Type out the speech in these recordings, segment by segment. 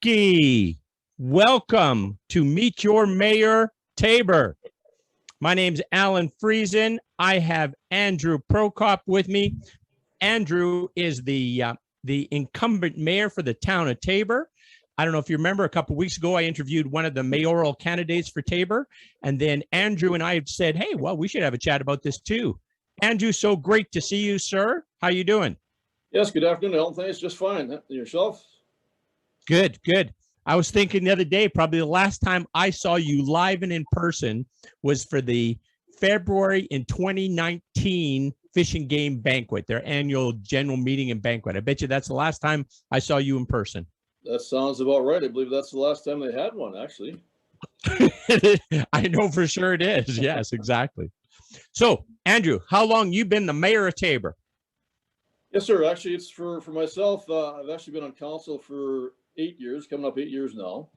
Okie, welcome to Meet Your Mayor, Tabor. My name's Alan Friesen. I have Andrew Prokop with me. Andrew is the incumbent mayor for the town of Tabor. I don't know if you remember, a couple of weeks ago, I interviewed one of the mayoral candidates for Tabor. And then Andrew and I said, hey, well, we should have a chat about this too. Andrew, so great to see you, sir. How you doing? Yes, good afternoon, Alan. Thanks, just fine. Yourself? Good, good. I was thinking the other day, probably the last time I saw you live and in person was for the February in 2019 Fish and Game Banquet, their annual general meeting and banquet. I bet you that's the last time I saw you in person. That sounds about right. I believe that's the last time they had one, actually. I know for sure it is. Yes, exactly. So, Andrew, how long you been the mayor of Tabor? Yes, sir. Actually, it's for myself. I've actually been on council for 8 years, coming up 8 years now.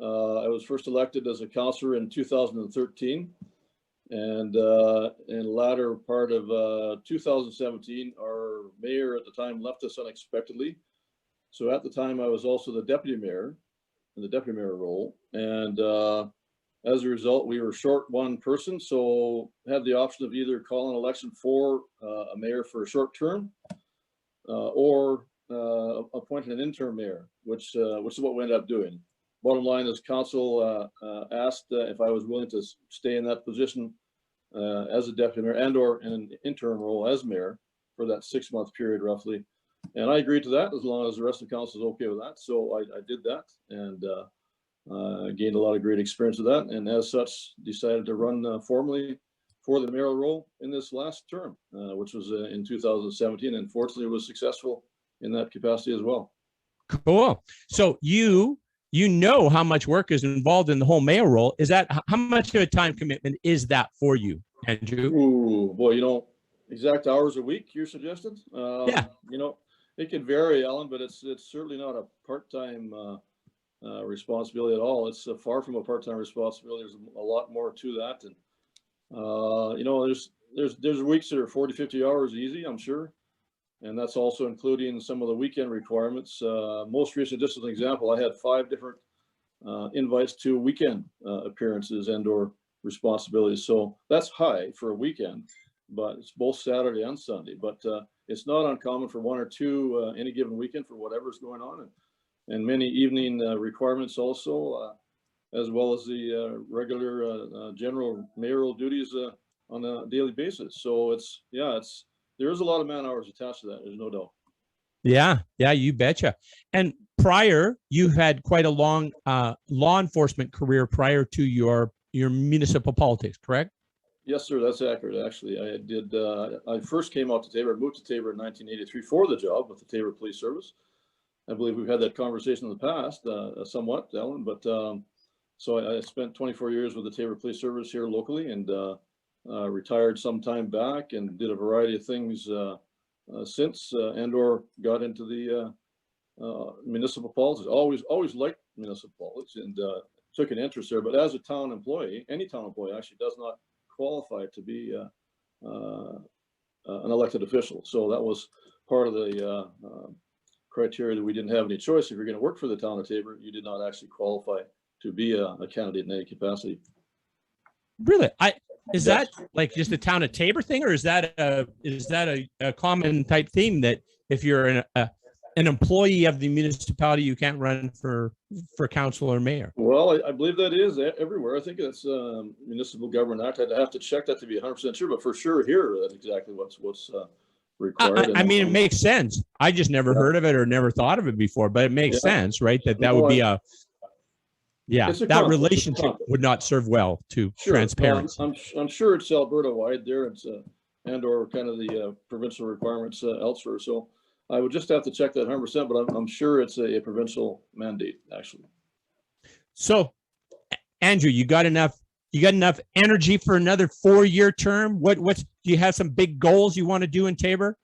I was first elected as a councilor in 2013. And in the latter part of 2017, our mayor at the time left us unexpectedly. So at the time, I was also the deputy mayor in the deputy mayor role. And as a result, we were short one person. So had the option of either calling an election for a mayor for a short term or appointing an interim mayor, which is what we ended up doing. Bottom line is council asked if I was willing to stay in that position as a deputy mayor and or in an interim role as mayor for that 6-month period roughly. And I agreed to that as long as the rest of the council is okay with that. So I did that and gained a lot of great experience with that. And as such, decided to run formally for the mayoral role in this last term, which was in 2017. And fortunately was successful in that capacity as well. Cool. So you know how much work is involved in the whole mayor role. Is that how much of a time commitment is that for you, Andrew? Ooh, boy, exact hours a week you're suggesting? Yeah. It can vary, Alan, but it's certainly not a part-time responsibility at all. It's far from a part-time responsibility. There's a lot more to that. And, there's weeks that are 40, 50 hours easy, I'm sure. And that's also including some of the weekend requirements. Most recent, just as an example, I had 5 different invites to weekend appearances and or responsibilities. So that's high for a weekend, but it's both Saturday and Sunday. But it's not uncommon for 1 or 2 any given weekend for whatever's going on. And many evening requirements also, as well as the regular general mayoral duties on a daily basis. So there's a lot of man hours attached to that. There's no doubt. Yeah, you betcha. And prior, you had quite a long law enforcement career prior to your municipal politics, correct? Yes, sir. That's accurate. Actually, I first came out to Tabor, moved to Tabor in 1983 for the job with the Tabor Police Service. I believe we've had that conversation in the past, somewhat, Alan. But so I spent 24 years with the Tabor Police Service here locally, and retired some time back, and did a variety of things since, and or got into the municipal politics. Always liked municipal politics, and took an interest there. But as a town employee, any town employee actually does not qualify to be an elected official. So that was part of the criteria that we didn't have any choice. If you're going to work for the town of Tabor, you did not actually qualify to be a candidate in any capacity. Really? Is that like just a town of Tabor thing, or is that a common type theme that if you're an employee of the municipality, you can't run for council or mayor? Well, I believe that is everywhere. I think it's Municipal Government Act. I'd have to check that to be 100% sure, but for sure here, that's exactly what's required. I mean, it makes sense. I just never heard of it or never thought of it before, but it makes sense, right? That would be that relationship would not serve well to transparency. I'm sure it's Alberta wide there. It's and or kind of the provincial requirements elsewhere. So I would just have to check that 100%, but I'm sure it's a provincial mandate actually. So, Andrew, you got enough energy for another 4-year term? Do you have some big goals you want to do in Tabor?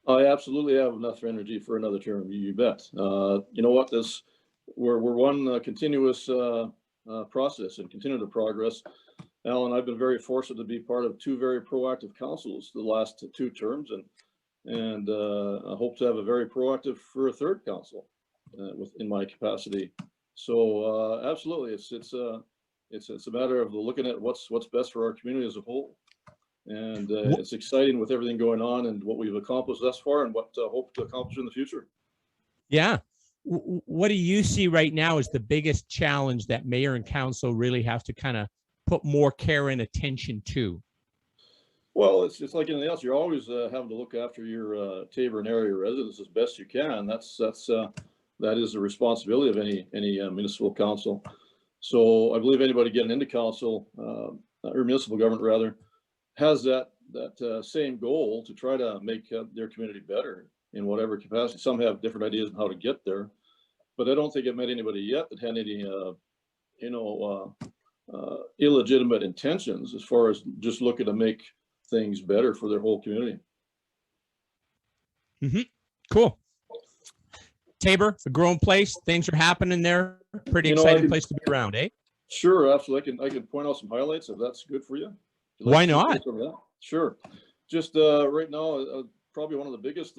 I absolutely have enough energy for another term. You bet. You know what? We're one continuous process and continue to progress. Alan, I've been very fortunate to be part of 2 very proactive councils the last 2 terms, and I hope to have a very proactive for a 3rd council in my capacity So absolutely, it's a matter of looking at what's best for our community as a whole. And it's exciting with everything going on and what we've accomplished thus far and what hope to accomplish in the future. Yeah. What do you see right now as the biggest challenge that mayor and council really have to kind of put more care and attention to? Well, it's like anything else. You're always having to look after your Tabor and area residents as best you can. That is the responsibility of any municipal council. So I believe anybody getting into council or municipal government rather has that same goal to try to make their community better in whatever capacity. Some have different ideas on how to get there, but I don't think I've met anybody yet that had any illegitimate intentions as far as just looking to make things better for their whole community. Mm-hmm. Cool. Tabor, a growing place. Things are happening there. Pretty exciting place to be around, eh? Sure, absolutely. I can point out some highlights if that's good for you. Why not? Sure. Just right now, probably one of the biggest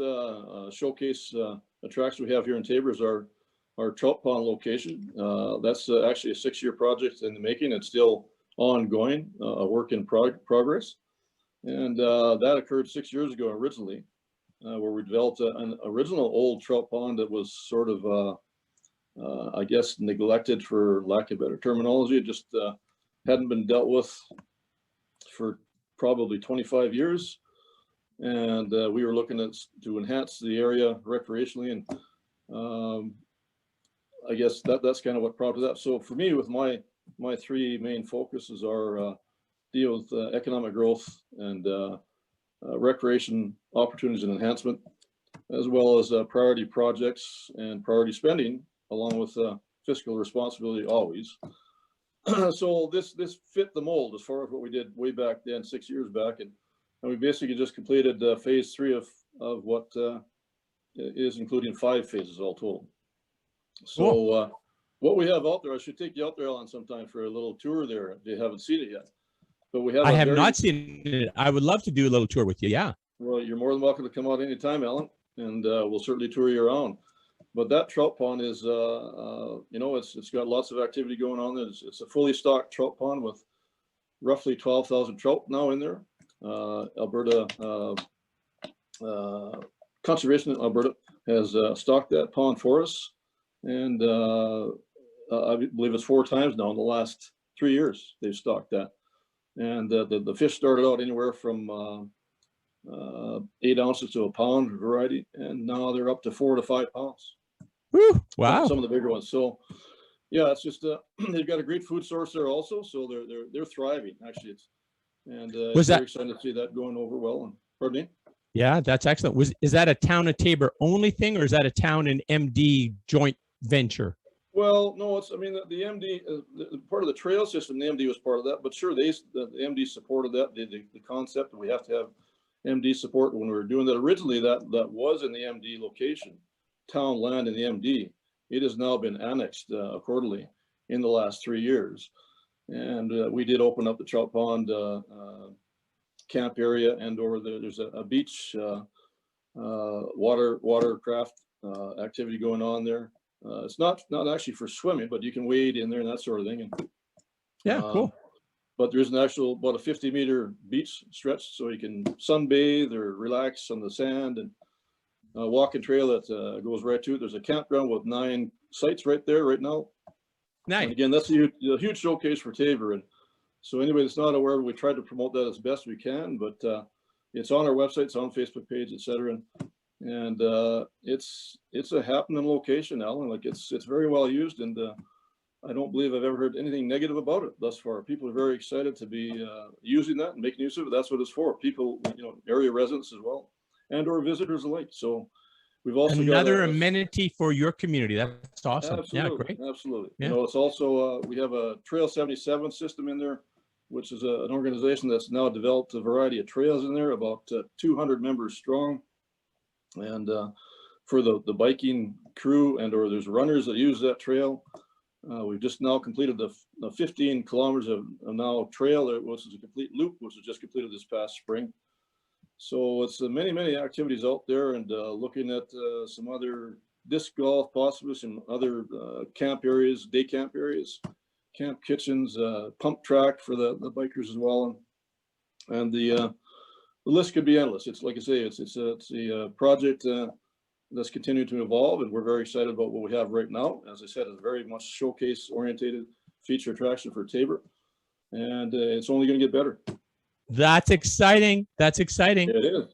showcase attractions we have here in Tabor is our Trout Pond location. That's actually a 6-year project in the making. It's still ongoing, a work in progress. And that occurred 6 years ago originally, where we developed an original old trout pond that was sort of, I guess, neglected for lack of better terminology. It just hadn't been dealt with for probably 25 years. And we were looking to enhance the area recreationally. And I guess that's kind of what prompted that. So for me, with my 3 main focuses are deal with economic growth and recreation opportunities and enhancement, as well as priority projects and priority spending, along with fiscal responsibility always. So this fit the mold as far as what we did way back then, 6 years back, and we basically just completed phase 3 of what is including 5 phases all told. So what we have out there, I should take you out there, Alan, sometime for a little tour there if you haven't seen it yet. But we have I have not seen it. I would love to do a little tour with you. Yeah. Well, you're more than welcome to come out anytime, Alan, and we'll certainly tour you around. But that trout pond is, it's got lots of activity going on. It's a fully stocked trout pond with roughly 12,000 trout now in there. Alberta Conservation in Alberta has stocked that pond for us, and I believe it's 4 times now in the last 3 years they've stocked that. And the fish started out anywhere from 8 ounces to a pound variety, and now they're up to 4 to 5 pounds. Woo, wow! Some of the bigger ones. So, yeah, it's just they've got a great food source there also. So they're thriving actually. It's very exciting to see that going over well. And pardon me. Yeah, that's excellent. Is that a town of Tabor only thing, or is that a town and MD joint venture? Well, no, the MD, part of the trail system, the MD was part of that, but sure, the MD supported that, the concept that we have to have MD support when we were doing that. Originally, that was in the MD location, town land in the MD. It has now been annexed accordingly in the last 3 years. And we did open up the Trout Pond camp area, and over there's a beach watercraft activity going on there. It's not actually for swimming, but you can wade in there and that sort of thing. And, yeah, cool. But there's an actual about a 50-meter beach stretch, so you can sunbathe or relax on the sand, and walking trail that goes right to it. There's a campground with 9 sites right there right now. Nice. And again, that's a huge showcase for Tabor. And so anybody that's not aware, we try to promote that as best we can, but it's on our website, it's on Facebook page, etc. And it's a happening location, Alan. Like it's very well used, and I don't believe I've ever heard anything negative about it thus far. People are very excited to be using that and making use of it. That's what it's for. People, area residents as well, and/or visitors alike. So we've also another got amenity for your community. That's awesome. Absolutely, yeah, great. Absolutely. Yeah. It's also we have a Trail 77 system in there, which is an organization that's now developed a variety of trails in there, about 200 members strong. And for the biking crew and/or there's runners that use that trail. We've just now completed the 15 kilometers of now trail, which is a complete loop, which was just completed this past spring. So it's many activities out there, and looking at some other disc golf, possibly some other camp areas, day camp areas, camp kitchens, pump track for the bikers as well. And the list could be endless. It's like I say, it's a project that's continuing to evolve, and we're very excited about what we have right now. As I said, it's very much showcase orientated feature attraction for Tabor, and it's only going to get better. That's exciting. That's exciting. It is.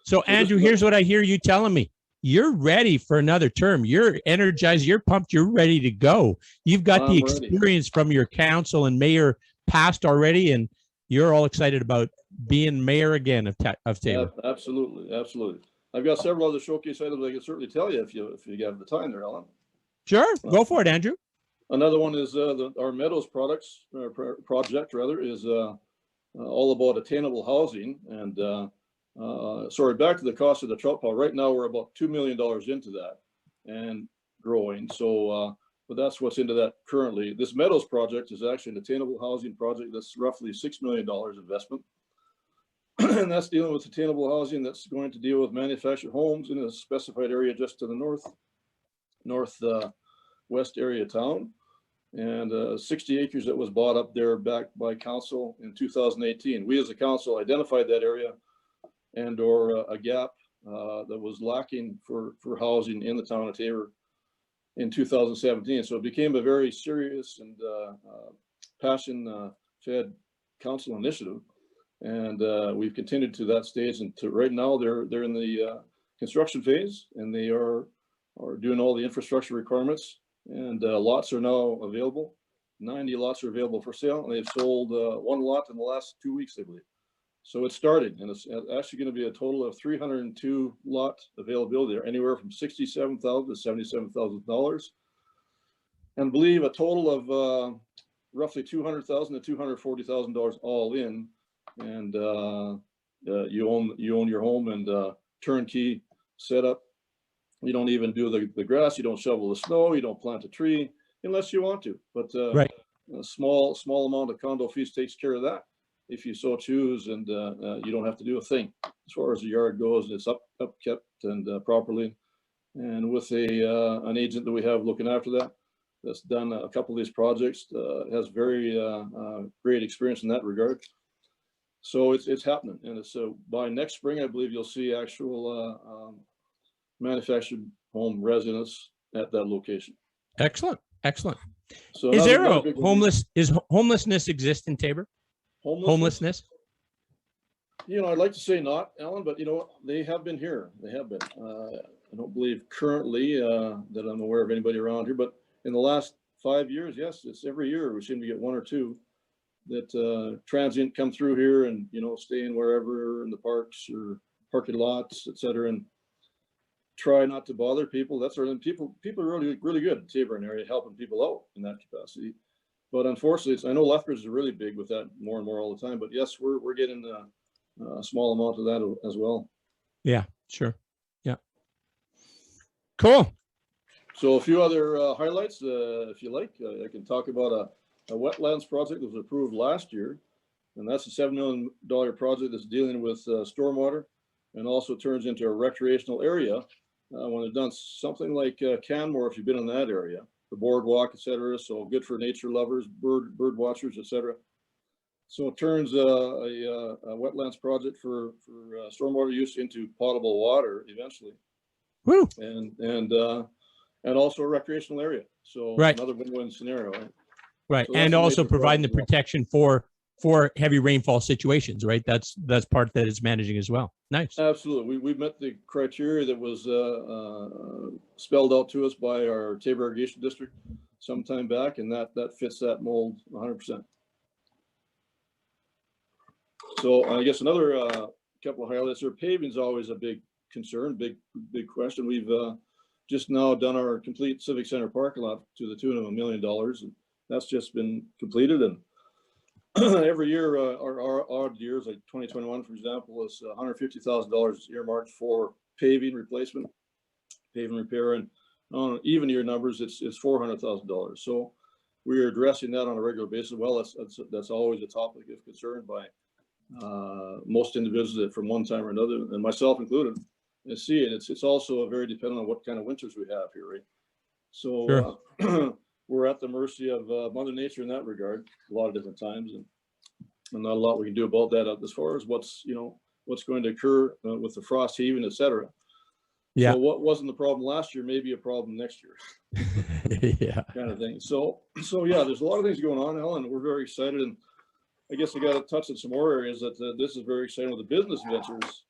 So Andrew, here's what I hear you telling me. You're ready for another term. You're energized. You're pumped. You're ready to go. You've got the experience from your council and mayor past already, and you're all excited about being mayor again of Tabor. Yeah, absolutely, absolutely. I've got several other showcase items I can certainly tell you if you have the time there, Alan. Sure, go for it, Andrew. Another one is our Meadows project rather is all about attainable housing. And sorry, back to the cost of the Trout Pond. Right now we're about $2 million into that and growing. So, but that's what's into that currently. This Meadows project is actually an attainable housing project that's roughly $6 million investment. And that's dealing with attainable housing that's going to deal with manufactured homes in a specified area just to the northwest area of town. And 60 acres that was bought up there back by council in 2018. We as a council identified that area and or a gap that was lacking for housing in the town of Tabor in 2017. So it became a very serious and passion-fed council initiative. And we've continued to that stage, and to right now they're in the construction phase, and they are doing all the infrastructure requirements, and lots are now available. 90 lots are available for sale, and they've sold one lot in the last 2 weeks, I believe. So it's starting, and it's actually going to be a total of 302 lot availability there, anywhere from $67,000 to $77,000, and I believe a total of roughly $200,000 to $240,000 all in. And you own your home and turnkey setup. You don't even do the grass. You don't shovel the snow. You don't plant a tree unless you want to. But right. A small amount of condo fees takes care of that if you so choose, and you don't have to do a thing as far as the yard goes. It's upkept and properly. And with an agent that we have looking after that's done a couple of these projects, has very great experience in that regard. So it's happening, and so by next spring, I believe you'll see actual manufactured home residents at that location. Excellent, excellent. So is there a homelessness exist in Tabor? Homelessness? You know, I'd like to say not, Alan, but you know, they have been here. They have been. I don't believe currently that I'm aware of anybody around here, but in the last 5 years, yes, it's every year we seem to get one or two that transient come through here and, you know, stay in wherever in the parks or parking lots, et cetera, and try not to bother people. That's our people are really good in Tabor area helping people out in that capacity. But unfortunately, I know Lethbridge is really big with that more and more all the time. But yes, we're getting a small amount of that as well. Yeah, sure. Yeah. Cool. So a few other highlights, if you like, I can talk about a wetlands project that was approved last year, and that's a $7 million project that's dealing with stormwater, and also turns into a recreational area when they've done something like Canmore, if you've been in that area, the boardwalk, etc. So good for nature lovers, bird watchers, etc. So it turns a wetlands project for stormwater use into potable water eventually. Woo. And also a recreational area. So right. Another win-win scenario, right? Right, So and also providing the protection for heavy rainfall situations, right? That's part that it's managing as well. Nice. Absolutely, we met the criteria that was spelled out to us by our Tabor Irrigation District some time back, and that fits that mold 100%. So I guess another couple of highlights are paving is always a big concern, big question. We've just now done our complete Civic Center parking lot to the tune of $1 million, and that's just been completed. And every year, our odd years, like 2021, for example, is $150,000 earmarked for paving replacement, paving repair, and on even year numbers, it's $400,000. So we are addressing that on a regular basis. Well, that's always a topic of concern by most individuals that from one time or another, and myself included. see it. It's also very dependent on what kind of winters we have here, right? So Sure. we're at the mercy of Mother Nature in that regard, a lot of different times, and not a lot we can do about that as far as what's going to occur with the frost heaving, etc. Yeah. So what wasn't the problem last year may be a problem next year. Yeah. Kind of thing. So yeah, there's a lot of things going on, Alan. We're very excited, and I guess I got to touch on some more areas that this is very exciting with the business ventures.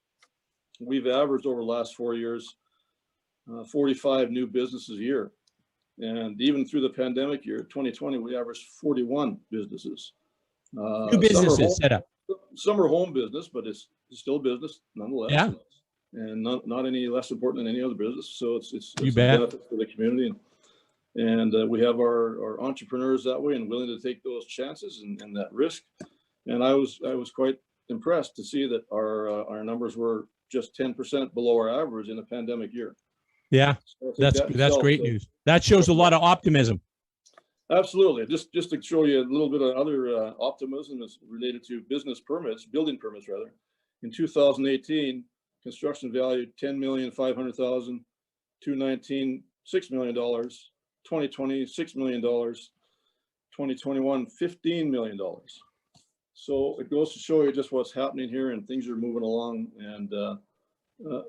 We've averaged over the last 4 years 45 new businesses a year, and even through the pandemic year 2020, we averaged 41 businesses. New businesses set up. Some are home business, but it's still business nonetheless. Yeah. And not any less important than any other business. So it's You a bet. benefit for the community. And we have our entrepreneurs that way and willing to take those chances and that risk. And I was quite impressed to see that our numbers were just 10% below our average in a pandemic year. Yeah, So that's great news. That shows a lot of optimism. Absolutely. Just to show you a little bit of other optimism is related to business permits, building permits rather. In 2018, construction value $10,500,000, 2019 $6 million, 2020 $6 million, 2021 $15 million. So it goes to show you just what's happening here, and things are moving along, and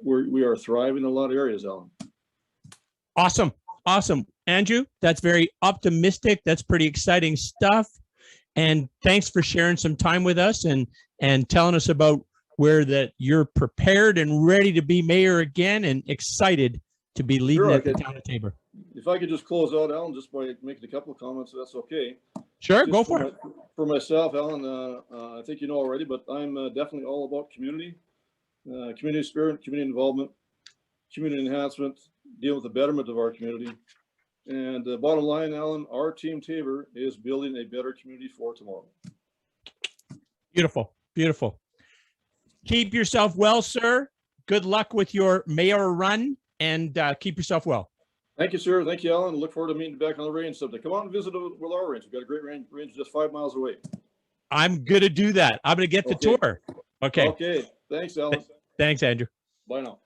we are thriving in a lot of areas, Alan. Awesome. Andrew, that's very optimistic. That's pretty exciting stuff. And thanks for sharing some time with us and telling us about where that you're prepared and ready to be mayor again and excited to be leading at the town of Tabor. If I could just close out, Alan, just by making a couple of comments, if that's okay. Sure, Just go for it. For myself, Alan, I think you know already, but I'm definitely all about community, community spirit, community involvement, community enhancement, dealing with the betterment of our community. And the bottom line, Alan, our team Tabor is building a better community for tomorrow. Beautiful. Keep yourself well, sir. Good luck with your mayor run, and keep yourself well. Thank you, sir. Thank you, Alan. Look forward to meeting you back on the range someday. Come out and visit our range. We've got a great range just 5 miles away. I'm going to do that. I'm going to get the tour. Okay. Okay. Thanks, Alan. Thanks, Andrew. Bye now.